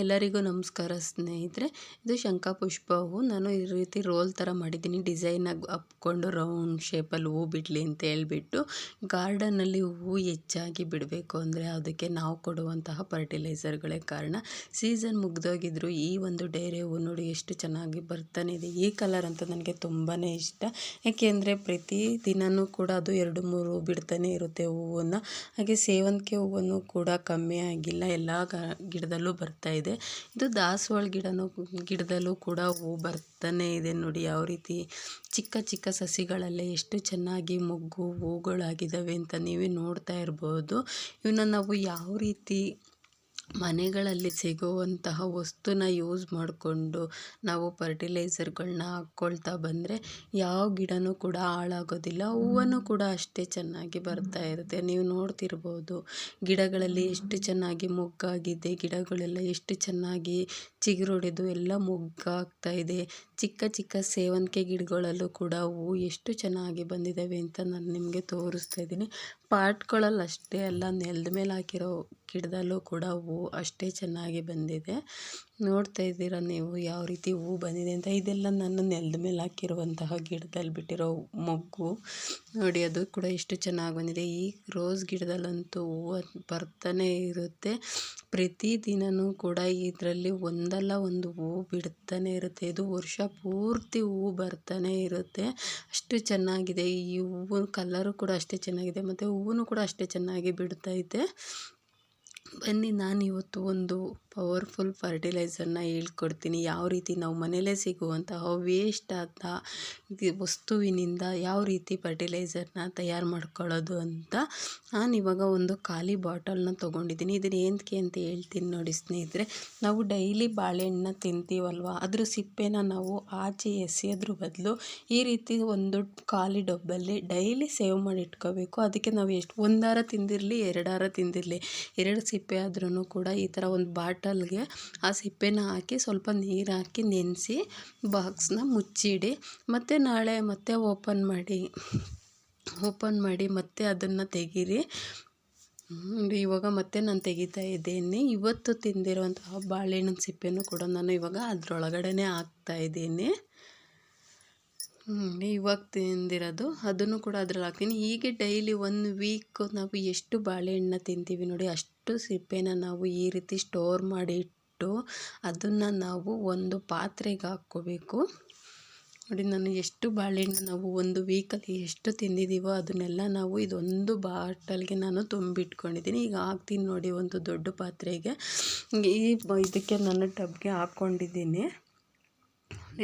ಎಲ್ಲರಿಗೂ ನಮಸ್ಕಾರ ಸ್ನೇಹಿತರೆ. ಇದು ಶಂಖಪುಷ್ಪ ಹೂವು. ನಾನು ಈ ರೀತಿ ರೋಲ್ ಥರ ಮಾಡಿದ್ದೀನಿ, ಡಿಸೈನಾಗಿ ಹಾಕ್ಕೊಂಡು ರೌಂಡ್ ಶೇಪಲ್ಲಿ ಹೂವು ಬಿಡಲಿ ಅಂತ ಹೇಳ್ಬಿಟ್ಟು. ಗಾರ್ಡನಲ್ಲಿ ಹೂವು ಹೆಚ್ಚಾಗಿ ಬಿಡಬೇಕು ಅಂದರೆ ಅದಕ್ಕೆ ನಾವು ಕೊಡುವಂತಹ ಫರ್ಟಿಲೈಸರ್ಗಳೇ ಕಾರಣ. ಸೀಸನ್ ಮುಗ್ದೋಗಿದ್ರು ಈ ಒಂದು ಡೇರೆ ಹೂವು ನೋಡಿ ಎಷ್ಟು ಚೆನ್ನಾಗಿ ಬರ್ತಾನೆ ಇದೆ. ಈ ಕಲರ್ ಅಂತೂ ನನಗೆ ತುಂಬಾ ಇಷ್ಟ, ಏಕೆಂದರೆ ಪ್ರತಿ ದಿನವೂ ಕೂಡ ಅದು 2-3 ಹೂವು ಬಿಡ್ತಾನೆ ಇರುತ್ತೆ ಹೂವನ್ನು. ಹಾಗೆ ಸೇವಂತಿಗೆ ಹೂವನ್ನು ಕೂಡ ಕಮ್ಮಿ ಆಗಿಲ್ಲ, ಎಲ್ಲ ಗಿಡದಲ್ಲೂ ಬರ್ತಾ ಇದೆ. ಇದು ದಾಸವಾಳ ಗಿಡದಲ್ಲೂ ಕೂಡ ಹೂ ಬರ್ತಾನೆ ಇದೆ ನೋಡಿ. ಯಾವ ರೀತಿ ಚಿಕ್ಕ ಚಿಕ್ಕ ಸಸಿಗಳಲ್ಲೇ ಎಷ್ಟು ಚೆನ್ನಾಗಿ ಮೊಗ್ಗು ಹೂಗಳಾಗಿದ್ದಾವೆ ಅಂತ ನೀವೇ ನೋಡ್ತಾ ಇರ್ಬೋದು. ಇವನ್ನ ನಾವು ಯಾವ ರೀತಿ ಮನೆಗಳಲ್ಲಿ ಸಿಗುವಂತಹ ವಸ್ತುನ ಯೂಸ್ ಮಾಡಿಕೊಂಡು ನಾವು ಫರ್ಟಿಲೈಸರ್ಗಳನ್ನ ಹಾಕ್ಕೊಳ್ತಾ ಬಂದರೆ ಯಾವ ಗಿಡನೂ ಕೂಡ ಹಾಳಾಗೋದಿಲ್ಲ. ಹೂವನ್ನು ಕೂಡ ಅಷ್ಟೇ ಚೆನ್ನಾಗಿ ಬರ್ತಾ ಇರುತ್ತೆ. ನೀವು ನೋಡ್ತಿರ್ಬೋದು ಗಿಡಗಳಲ್ಲಿ ಎಷ್ಟು ಚೆನ್ನಾಗಿ ಮೊಗ್ಗಾಗಿದೆ, ಗಿಡಗಳೆಲ್ಲ ಎಷ್ಟು ಚೆನ್ನಾಗಿ ಚಿಗುರೊಡೆದು ಎಲ್ಲ ಮೊಗ್ಗಾಗ್ತಾ ಇದೆ. ಚಿಕ್ಕ ಚಿಕ್ಕ ಸೇವಂತಿಗೆ ಗಿಡಗಳಲ್ಲೂ ಕೂಡ ಹೂವು ಎಷ್ಟು ಚೆನ್ನಾಗಿ ಬಂದಿದ್ದಾವೆ ಅಂತ ನಾನು ನಿಮಗೆ ತೋರಿಸ್ತಾ ಇದ್ದೀನಿ. ಪಾಟ್ಗಳಲ್ಲಿ ಅಷ್ಟೇ ಅಲ್ಲ, ನೆಲದ ಮೇಲೆ ಹಾಕಿರೋ ಗಿಡದಲ್ಲೂ ಕೂಡ ಹೂವು ಅಷ್ಟೇ ಚೆನ್ನಾಗಿ ಬಂದಿದೆ. ನೋಡ್ತಾ ಇದ್ದೀರಾ ನೀವು ಯಾವ ರೀತಿ ಹೂವು ಬಂದಿದೆ ಅಂತ. ಇದೆಲ್ಲ ನಾನು ನೆಲದ ಮೇಲೆ ಹಾಕಿರುವಂತಹ ಗಿಡದಲ್ಲಿ ಬಿಟ್ಟಿರೋ ಮೊಗ್ಗು ನೋಡಿ, ಅದು ಕೂಡ ಎಷ್ಟು ಚೆನ್ನಾಗಿ ಬಂದಿದೆ. ಈ ರೋಸ್ ಗಿಡದಲ್ಲಂತೂ ಹೂವು ಬರ್ತಾನೆ ಇರುತ್ತೆ. ಪ್ರತಿದಿನವೂ ಕೂಡ ಇದರಲ್ಲಿ ಒಂದಲ್ಲ ಒಂದು ಹೂವು ಬಿಡ್ತಾನೆ ಇರುತ್ತೆ. ಇದು ವರ್ಷ ಪೂರ್ತಿ ಹೂವು ಬರ್ತಾನೆ ಇರುತ್ತೆ, ಅಷ್ಟು ಚೆನ್ನಾಗಿದೆ. ಈ ಹೂವು ಕಲರು ಕೂಡ ಅಷ್ಟೇ ಚೆನ್ನಾಗಿದೆ ಮತ್ತು ಹೂವು ಕೂಡ ಅಷ್ಟೇ ಚೆನ್ನಾಗಿ ಬಿಡ್ತೈತೆ. ಬನ್ನಿ, ನಾನು ಇವತ್ತು ಒಂದು ಪವರ್ಫುಲ್ ಫರ್ಟಿಲೈಸರ್ನ ಹೇಳ್ಕೊಡ್ತೀನಿ. ಯಾವ ರೀತಿ ನಾವು ಮನೆಯಲ್ಲೇ ಸಿಗುವಂತಹ ವೇಸ್ಟ್ ಆದ ವಸ್ತುವಿನಿಂದ ಯಾವ ರೀತಿ ಫರ್ಟಿಲೈಸರ್ನ ತಯಾರು ಮಾಡ್ಕೊಳ್ಳೋದು ಅಂತ. ನಾನಿವಾಗ ಒಂದು ಖಾಲಿ ಬಾಟಲ್ನ ತೊಗೊಂಡಿದ್ದೀನಿ. ಇದನ್ನು ಏನಕ್ಕೆ ಅಂತ ಹೇಳ್ತೀನಿ ನೋಡಿ ಸ್ನೇಹಿತರೆ. ನಾವು ಡೈಲಿ ಬಾಳೆಹಣ್ಣನ್ನ ತಿಂತೀವಲ್ವ, ಅದ್ರ ಸಿಪ್ಪೆನ ನಾವು ಆಚೆ ಎಸೆಯೋದ್ರ ಬದಲು ಈ ರೀತಿ ಒಂದು ಖಾಲಿ ಡಬ್ಬಲ್ಲಿ ಡೈಲಿ ಸೇವ್ ಮಾಡಿ ಇಟ್ಕೋಬೇಕು. ಅದಕ್ಕೆ ನಾವು ಎಷ್ಟು 1 ವಾರ ತಿಂದಿರಲಿ 2 ವಾರ ತಿಂದಿರಲಿ, 2 ಸಿಪ್ಪೆ ಆದ್ರೂ ಕೂಡ ಈ ಥರ ಒಂದು ಬಾಟಲ್ಗೆ ಆ ಸಿಪ್ಪೆನ ಹಾಕಿ ಸ್ವಲ್ಪ ನೀರು ಹಾಕಿ ನೆನೆಸಿ ಬಾಕ್ಸ್ನ ಮುಚ್ಚಿಡಿ. ಮತ್ತು ನಾಳೆ ಮತ್ತೆ ಓಪನ್ ಮಾಡಿ ಮತ್ತೆ ಅದನ್ನು ತೆಗೀರಿ. ಇವಾಗ ಮತ್ತೆ ನಾನು ತೆಗಿತಾ ಇದ್ದೀನಿ. ಇವತ್ತು ತಿಂದಿರುವಂತಹ ಬಾಳೆಹಣ್ಣಿನ ಸಿಪ್ಪೆನೂ ಕೂಡ ನಾನು ಇವಾಗ ಅದರೊಳಗಡೆನೇ ಹಾಕ್ತಾಯಿದ್ದೀನಿ. ಇವಾಗ ತಿಂದಿರೋದು ಅದನ್ನು ಕೂಡ ಅದ್ರಲ್ಲಿ ಹಾಕ್ತೀನಿ. ಹೀಗೆ ಡೈಲಿ 1 ವೀಕ್ ನಾವು ಎಷ್ಟು ಬಾಳೆಹಣ್ಣು ತಿಂತೀವಿ ನೋಡಿ, ಅಷ್ಟು ಸಿಪ್ಪೆನ ನಾವು ಈ ರೀತಿ ಸ್ಟೋರ್ ಮಾಡಿಟ್ಟು ಅದನ್ನು ನಾವು ಒಂದು ಪಾತ್ರೆಗೆ ಹಾಕ್ಕೋಬೇಕು. ನೋಡಿ, ನಾನು ಎಷ್ಟು ಬಾಳೆಹಣ್ಣು ನಾವು 1 ವೀಕಲ್ಲಿ ಎಷ್ಟು ತಿಂದಿದ್ದೀವೋ ಅದನ್ನೆಲ್ಲ ನಾವು ಇದೊಂದು ಬಾಟಲ್ಗೆ ನಾನು ತುಂಬಿಟ್ಕೊಂಡಿದ್ದೀನಿ. ಈಗ ಹಾಕ್ತೀನಿ ನೋಡಿ ಒಂದು ದೊಡ್ಡ ಪಾತ್ರೆಗೆ. ಇದಕ್ಕೆ ನಾನು ಟಬ್ಗೆ ಹಾಕ್ಕೊಂಡಿದ್ದೀನಿ.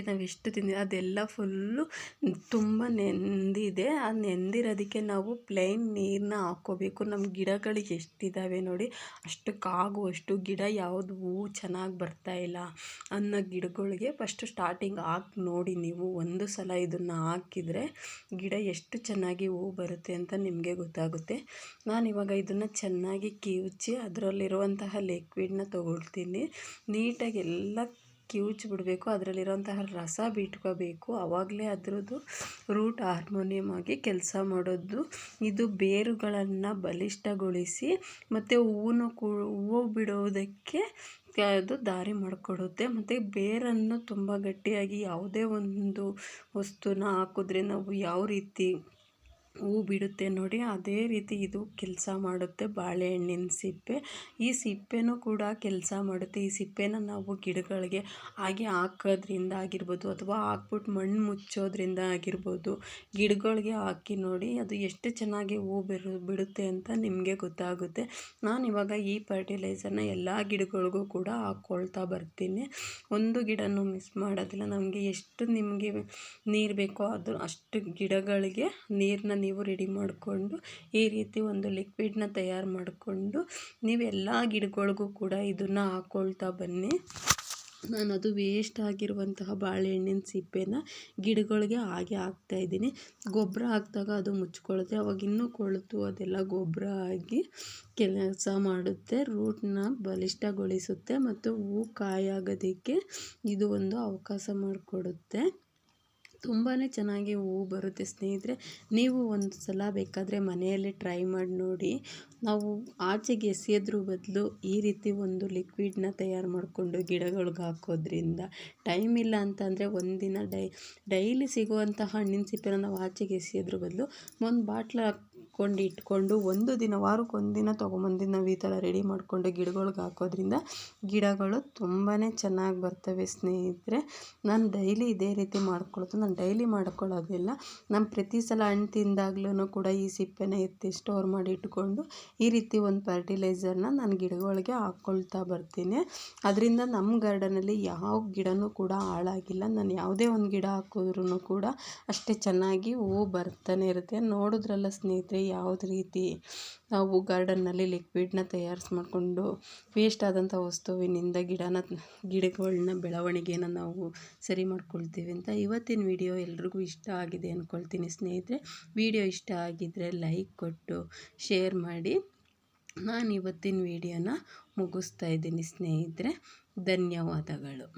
ನಾವು ಎಷ್ಟು ತಿಂದಿದ್ದೀವಿ ಅದೆಲ್ಲ ಫುಲ್ಲು ತುಂಬ ನೆಂದಿದೆ. ಆ ನೆಂದಿರೋದಕ್ಕೆ ನಾವು ಪ್ಲೇನ್ ನೀರನ್ನ ಹಾಕ್ಕೋಬೇಕು. ನಮ್ಮ ಗಿಡಗಳಿಗೆ ಎಷ್ಟಿದ್ದಾವೆ ನೋಡಿ, ಅಷ್ಟಕ್ಕಾಗುವಷ್ಟು ಗಿಡ ಯಾವುದು ಹೂವು ಚೆನ್ನಾಗಿ ಬರ್ತಾಯಿಲ್ಲ ಅನ್ನೋ ಗಿಡಗಳಿಗೆ ಫಸ್ಟು ಸ್ಟಾರ್ಟಿಂಗ್ ಹಾಕಿ ನೋಡಿ. ನೀವು ಒಂದು ಸಲ ಇದನ್ನು ಹಾಕಿದರೆ ಗಿಡ ಎಷ್ಟು ಚೆನ್ನಾಗಿ ಹೂವು ಬರುತ್ತೆ ಅಂತ ನಿಮಗೆ ಗೊತ್ತಾಗುತ್ತೆ. ನಾನಿವಾಗ ಇದನ್ನು ಚೆನ್ನಾಗಿ ಕಿವುಚಿ ಅದರಲ್ಲಿರುವಂತಹ ಲಿಕ್ವಿಡ್ನ ತೊಗೊಳ್ತೀನಿ. ನೀಟಾಗಿ ಎಲ್ಲ ಕಿವುಚಿಬಿಡಬೇಕು, ಅದರಲ್ಲಿರೋಂತಹ ರಸ ಬಿಟ್ಕೋಬೇಕು. ಆವಾಗಲೇ ಅದರದ್ದು ರೂಟ್ ಹಾರ್ಮೋನಿಯಮ್ ಆಗಿ ಕೆಲಸ ಮಾಡೋದು. ಇದು ಬೇರುಗಳನ್ನು ಬಲಿಷ್ಠಗೊಳಿಸಿ ಮತ್ತು ಹೂವು ಬಿಡೋದಕ್ಕೆ ಅದು ದಾರಿ ಮಾಡಿಕೊಡುತ್ತೆ. ಮತ್ತು ಬೇರನ್ನು ತುಂಬ ಗಟ್ಟಿಯಾಗಿ ಯಾವುದೇ ಒಂದು ವಸ್ತುನ ಹಾಕಿದ್ರೆ ನಾವು ಯಾವ ರೀತಿ ಹೂವು ಬಿಡುತ್ತೆ ನೋಡಿ, ಅದೇ ರೀತಿ ಇದು ಕೆಲಸ ಮಾಡುತ್ತೆ. ಬಾಳೆಹಣ್ಣಿನ ಸಿಪ್ಪೆ, ಈ ಸಿಪ್ಪೆನೂ ಕೂಡ ಕೆಲಸ ಮಾಡುತ್ತೆ. ಈ ಸಿಪ್ಪೆನ ನಾವು ಗಿಡಗಳಿಗೆ ಹಾಗೆ ಹಾಕೋದ್ರಿಂದ ಆಗಿರ್ಬೋದು ಅಥವಾ ಹಾಕ್ಬಿಟ್ಟು ಮಣ್ಣು ಮುಚ್ಚೋದ್ರಿಂದ ಆಗಿರ್ಬೋದು, ಗಿಡಗಳಿಗೆ ಹಾಕಿ ನೋಡಿ ಅದು ಎಷ್ಟು ಚೆನ್ನಾಗಿ ಹೂವು ಬಿಡುತ್ತೆ ಅಂತ ನಿಮಗೆ ಗೊತ್ತಾಗುತ್ತೆ. ನಾನಿವಾಗ ಈ ಫರ್ಟಿಲೈಸರ್ನ ಎಲ್ಲ ಗಿಡಗಳಿಗೂ ಕೂಡ ಹಾಕ್ಕೊಳ್ತಾ ಬರ್ತೀನಿ. ಒಂದು ಗಿಡನೂ ಮಿಸ್ ಮಾಡೋದಿಲ್ಲ. ನಮಗೆ ಎಷ್ಟು ನಿಮಗೆ ನೀರು ಬೇಕೋ ಅದು ಅಷ್ಟು ಗಿಡಗಳಿಗೆ ನೀರನ್ನ ನೀವು ರೆಡಿ ಮಾಡಿಕೊಂಡು ಈ ರೀತಿ ಒಂದು ಲಿಕ್ವಿಡ್ನ ತಯಾರು ಮಾಡಿಕೊಂಡು ನೀವು ಎಲ್ಲ ಗಿಡಗಳಿಗೂ ಕೂಡ ಇದನ್ನು ಹಾಕ್ಕೊಳ್ತಾ ಬನ್ನಿ. ನಾನು ಅದು ವೇಸ್ಟ್ ಆಗಿರುವಂತಹ ಬಾಳೆಹಣ್ಣಿನ ಸಿಪ್ಪೆನ ಗಿಡಗಳಿಗೆ ಹಾಗೆ ಹಾಕ್ತಾಯಿದ್ದೀನಿ. ಗೊಬ್ಬರ ಹಾಕಿದಾಗ ಅದು ಮುಚ್ಕೊಳ್ಳುತ್ತೆ, ಅವಾಗ ಇನ್ನೂ ಕೊಳೆತು ಅದೆಲ್ಲ ಗೊಬ್ಬರ ಆಗಿ ಕೆಲಸ ಮಾಡುತ್ತೆ. ರೂಟ್ನ ಬಲಿಷ್ಠಗೊಳಿಸುತ್ತೆ ಮತ್ತು ಹೂವು ಕಾಯಾಗೋದಕ್ಕೆ ಇದು ಒಂದು ಅವಕಾಶ ಮಾಡಿಕೊಡುತ್ತೆ. ತುಂಬಾ ಚೆನ್ನಾಗಿ ಹೂವು ಬರುತ್ತೆ ಸ್ನೇಹಿತರೆ. ನೀವು ಒಂದು ಸಲ ಬೇಕಾದರೆ ಮನೆಯಲ್ಲೇ ಟ್ರೈ ಮಾಡಿ ನೋಡಿ. ನಾವು ಆಚೆಗೆ ಎಸೆಯೋದ್ರ ಬದಲು ಈ ರೀತಿ ಒಂದು ಲಿಕ್ವಿಡ್ನ ತಯಾರು ಮಾಡಿಕೊಂಡು ಗಿಡಗಳ್ಗೆ ಹಾಕೋದ್ರಿಂದ, ಟೈಮ್ ಇಲ್ಲ ಅಂತಂದರೆ ಒಂದಿನ ಡೈಲಿ ಸಿಗುವಂತಹ ಹಣ್ಣಿನ ಸಿಪ್ಪೆನ ನಾವು ಆಚೆಗೆ ಎಸೆಯೋದ್ರ ಬದಲು ಒಂದು ಬಾಟ್ಲ್ ಹಾಕ್ಕೊಂಡು ಇಟ್ಕೊಂಡು ಒಂದು ದಿನ, ವಾರಕ್ಕೆ ಒಂದಿನ ತೊಗೊಂಬಂದು ನಾವು ಈ ಥರ ರೆಡಿ ಮಾಡಿಕೊಂಡು ಗಿಡಗಳ್ಗೆ ಹಾಕೋದ್ರಿಂದ ಗಿಡಗಳು ತುಂಬಾ ಚೆನ್ನಾಗಿ ಬರ್ತವೆ ಸ್ನೇಹಿತರೆ. ನಾನು ಡೈಲಿ ಇದೇ ರೀತಿ ಮಾಡ್ಕೊಳ್ಳೋದು. ನಾನು ಡೈಲಿ ಮಾಡ್ಕೊಳ್ಳೋದಿಲ್ಲ, ನಾನು ಪ್ರತಿ ಸಲ ಹಣ್ಣು ತಿಂದಾಗ್ಲೂ ಕೂಡ ಈ ಸಿಪ್ಪೆನ ಎತ್ತಿ ಸ್ಟೋರ್ ಮಾಡಿ ಇಟ್ಕೊಂಡು ಈ ರೀತಿ ಒಂದು ಫರ್ಟಿಲೈಸರ್ನ ನಾನು ಗಿಡಗಳಿಗೆ ಹಾಕ್ಕೊಳ್ತಾ ಬರ್ತೀನಿ. ಅದರಿಂದ ನಮ್ಮ ಗಾರ್ಡನಲ್ಲಿ ಯಾವ ಗಿಡನೂ ಕೂಡ ಹಾಳಾಗಿಲ್ಲ. ನಾನು ಯಾವುದೇ ಒಂದು ಗಿಡ ಹಾಕಿದ್ರೂ ಕೂಡ ಅಷ್ಟೇ ಚೆನ್ನಾಗಿ ಹೂವು ಬರ್ತಾನೆ ಇರುತ್ತೆ. ನೋಡಿದ್ರಲ್ಲ ಸ್ನೇಹಿತರೆ ಯಾವ್ದು ರೀತಿ ನಾವು ಗಾರ್ಡನ್ನಲ್ಲಿ ಲಿಕ್ವಿಡ್ನ ತಯಾರಿಸಿ ಮಾಡಿಕೊಂಡು ವೇಸ್ಟ್ ಆದಂಥ ವಸ್ತುವಿನಿಂದ ಗಿಡಗಳನ್ನ ಬೆಳವಣಿಗೆನ ನಾವು ಸರಿ ಮಾಡ್ಕೊಳ್ತೀವಿ ಅಂತ. ಇವತ್ತಿನ ವಿಡಿಯೋ ಎಲ್ರಿಗೂ ಇಷ್ಟ ಆಗಿದೆ ಅಂದ್ಕೊಳ್ತೀನಿ ಸ್ನೇಹಿತರೆ. ವಿಡಿಯೋ ಇಷ್ಟ ಆಗಿದ್ದರೆ ಲೈಕ್ ಕೊಟ್ಟು ಶೇರ್ ಮಾಡಿ. ನಾನು ಇವತ್ತಿನ ವಿಡಿಯೋನ ಮುಗಿಸ್ತಾ ಇದ್ದೀನಿ ಸ್ನೇಹಿತರೆ. ಧನ್ಯವಾದಗಳು.